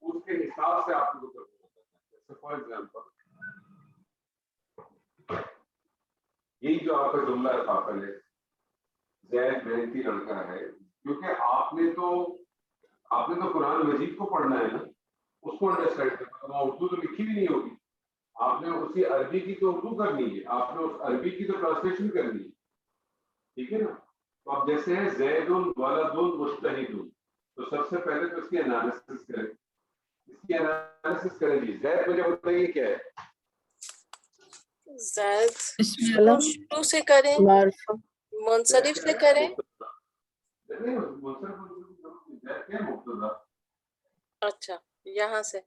اس کے حساب سے آپ کو ترجمہ کرنا. جیسے فار ایگزامپل یہی جو آپ کا جملہ ہے قافل ہے, زید محنتی لڑکا ہے, کیونکہ آپ نے تو قرآن مجید کو پڑھنا ہے نا, اس کو انڈرسٹینڈ کرنا. اردو تو لکھی بھی نہیں ہوگی, آپ نے اسی عربی کی تو اردو کرنی ہے, آپ نے اس عربی کی تو ٹرانسلیشن کرنی ہے, ٹھیک ہے نا. تو اب جیسے ہے زید ولد مجتہد, تو سب سے پہلے تو اس کی انالیسس کریں. اس کی انالیسس کریں. جی زید مجھے بتائیے کیا ہے. زید بسم شروع سے کریں, معرفہ منصرف سے کریں. اچھا یہاں سے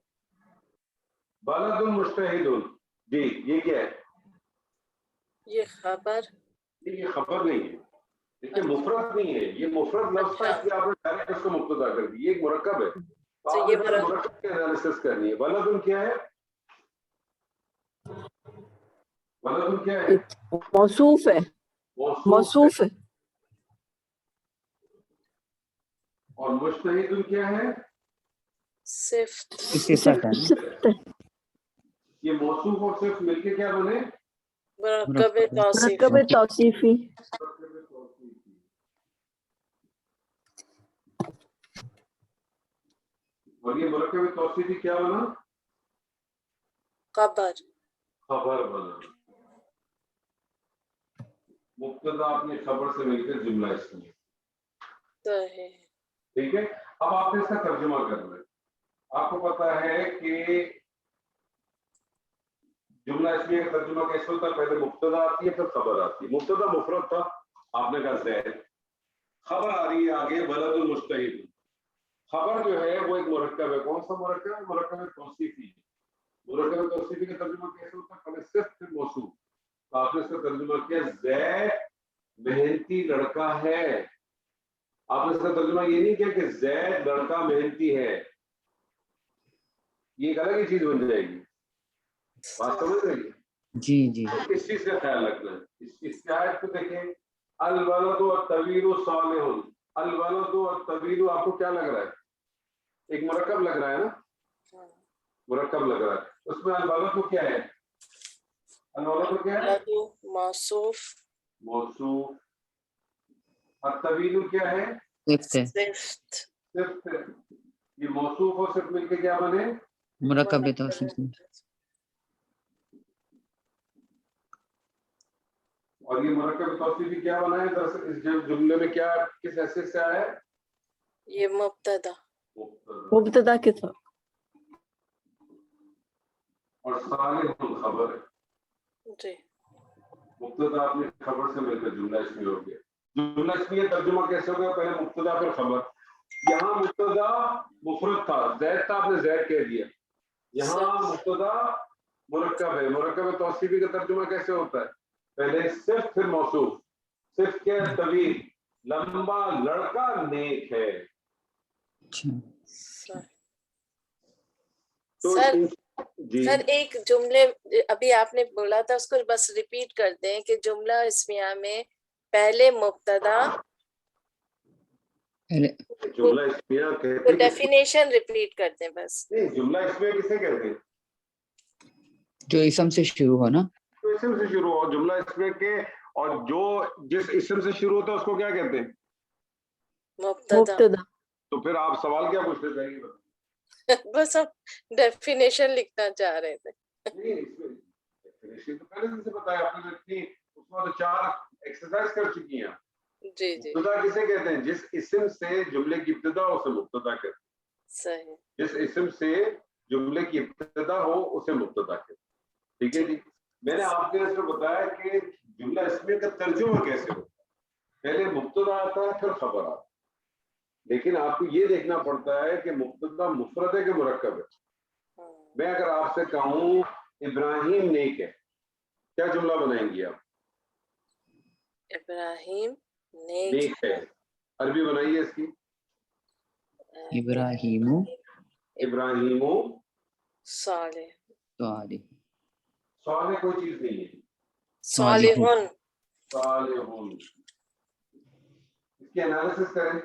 بلد مجتہد, جی یہ کیا ہے, یہ خبر, یہ خبر نہیں ہے, دیکھیے مفرد نہیں ہے, یہ مفرد لفظ تھا اس لیے آپ نے ڈائریکٹ اس کو مبتدا کر دی. یہ ایک مرکب ہے, تو آپ نے مرکب کی انالیسس کرنی ہے. بلد کیا ہے, بلد کیا ہے, موصوف ہے, موصوف ہے. اور مجتہد کیا ہے, صفت. صفت ہے. یہ موصوف اور صرف مل کے کیا بنے, مرکب توصیف. مرکب توصیفی. اور یہ مرکب توصیفی کیا بنا, خبر. خبر بنا. مبتدا اپنی خبر سے مل کر جملہ اسمیہ. ٹھیک ہے. اب آپ نے اس کا ترجمہ کرنا ہے. آپ کو پتا ہے کہ جملہ اسمیہ کا ترجمہ کیسے ہوتا ہے, پہلے مبتدا آتی ہے پھر خبر آتی ہے. مبتدا مفرد تھا, آپ نے کہا زید, خبر آ رہی ہے آگے ولد المجتہد. خبر جو ہے وہ ایک مرکب ہے. کون سا مرکب ہے, مرکب توصیفی. مرکب توصیفی کا ترجمہ کیسے ہوتا ہے, پہلے صرف پھر موصوف. تو آپ نے اس کا ترجمہ کیا, زید محنتی لڑکا ہے. آپ نے اس کا ترجمہ یہ نہیں کیا کہ زید لڑکا محنتی ہے, یہ ایک الگ ہی چیز بن جائے گی. بات سمجھ رہی ہے, جی جی. اس چیز کا خیال رکھنا ہے. اس آیت کو دیکھیں, الولد والطویل صالح. الولد والطویل آپ کو کیا لگ رہا ہے, ایک مرکب لگ رہا ہے نا, مرکب لگ رہا ہے. اس میں الولد کو کیا ہے, الولد کو کیا ہے, موصوف. موصوف. الطویل کیا ہے, صفت. صفت. یہ موصوف اور صفت مل کے کیا بنے, مرکب توصیفی. اور یہ مرکب توصیفی کیا بنا ہے, دراصل اس جملے میں کیا کس حیثیت سے آیا ہے, یہ مبتدا. مبتدا کے طور. اور صالح خبر ہے. جی مبتدا اپنی خبر سے مل کر جملہ اسمیہ ہو گیا. جملہ اسمیہ ترجمہ کیسے ہو گیا, پہلے مبتدا پھر خبر. یہاں مبتدا مفرد تھا, زید تھا, آپ نے زید کہہ دیا. یہاں مبتدا مرکب ہے. مرکب توصیفی کا ترجمہ کیسے ہوتا ہے؟ پہلے صرف پھر موصوف. صرف کیا ہے؟ طویل، لمبا لڑکا نیک ہے. تو سر جی سر ایک جملے ابھی آپ نے بولا تھا اس کو بس ریپیٹ کر دیں کہ جملہ اسمیہ میں پہلے مبتدا جملہ اسمیہ کہتے ہیں. ڈیفینیشن ریپیٹ کر دیں بس. نہیں، جملہ اسمیہ کسے کہتے ہیں؟ جو اسم سے شروع ہو نا. جو اسم سے شروع ہو. جملہ اسمیہ کے اور جو جس اسم سے شروع ہوتا ہے اس کو کیا کہتے ہیں؟ مبتدا. تو پھر آپ سوال کیا پوچھنا چاہیے؟ بس ہم ڈیفینیشن لکھنا چاہ رہے تھے. نہیں، اس میں ڈیفینیشن تو پہلے سے بتایا آپ نے. اتنی اس میں تو 4 ایکسرسائز کر چکی ہیں. جی جی مبتدا کسے کہتے ہیں؟ جس اسم سے جملے کی ابتدا ہو اسے مبتدا کہتے ہیں. صحیح. جس اسم سے جملے کی ابتدا ہو اسے مبتدا کہتے ہیں. ٹھیک ہے جی. میں نے آپ کو اس میں بتایا کہ جملہ اسمیہ کا ترجمہ کیسے ہوتا ہے. پہلے مبتدا آتا ہے پھر خبر آتا ہے. لیکن آپ کو یہ دیکھنا پڑتا ہے کہ مبتدا مفرد ہے کہ مرکب ہے. میں اگر آپ سے کہوں ابراہیم نیک ہے، کیا جملہ بنائیں گی آپ؟ ابراہیم نیک نیک ہے. عربی بنائیے اس کی. ابراہیم ابراہیم صالح. صالح. صالح کوئی چیز نہیں ہے. صالحون. صالحون. اس کی انالیسس کریں.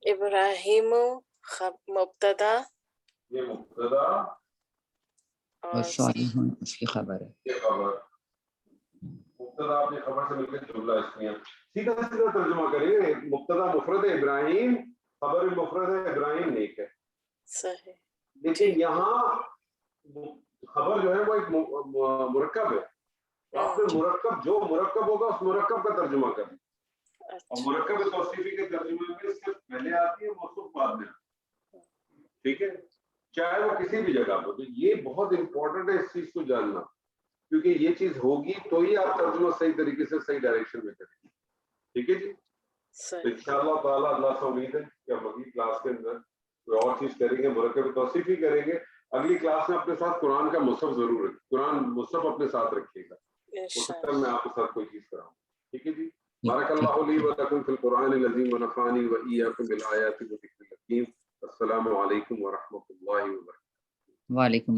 ابراہیم مبتدا، یہ مبتدا اور صالح اس کی خبر ہے. یہ خبر. مبتدا اپنی خبر سے مل کے جملہ اسمیہ. سیدھا سیدھا ترجمہ کریں گے. مبتدا مفرد ہے ابراہیم، خبر مفرد ہے ابراہیم نیک ہے. صحیح. لیکن یہاں خبر جو ہے وہ ایک مرکب ہے. آپ نے مرکب جو مرکب ہوگا اس مرکب کا ترجمہ کریں. اور مرکب توصیفی کے ترجمے میں صرف پہلے آتی ہے موصوف بعد میں. ٹھیک ہے، چاہے وہ کسی بھی جگہ پر. تو یہ بہت امپورٹنٹ ہے اس چیز کو جاننا، کیونکہ یہ چیز ہوگی تو ہی آپ ترجمہ صحیح طریقے سے صحیح ڈائریکشن میں کریں گے. ٹھیک ہے جی. تو انشاءاللہ تعالیٰ اللہ سے امید ہے کہ ہم اگلی کلاس کے اندر کوئی اور چیز کریں گے، مرکب توصیفی کریں گے. اگلی کلاس میں اپنے ساتھ قرآن کا مصحف ضرور رکھیں. قرآن مصحف اپنے ساتھ رکھیے گا. ہو سکتا ہے میں آپ کے ساتھ کوئی چیز کراؤں. ٹھیک ہے جی. بارک اللہ لی و لکم فی القرآن العظیم ونفعنی و ایاکم بالآیات والذکر الحکیم. السلام علیکم ورحمۃ اللہ وبرکاتہ. وعلیکم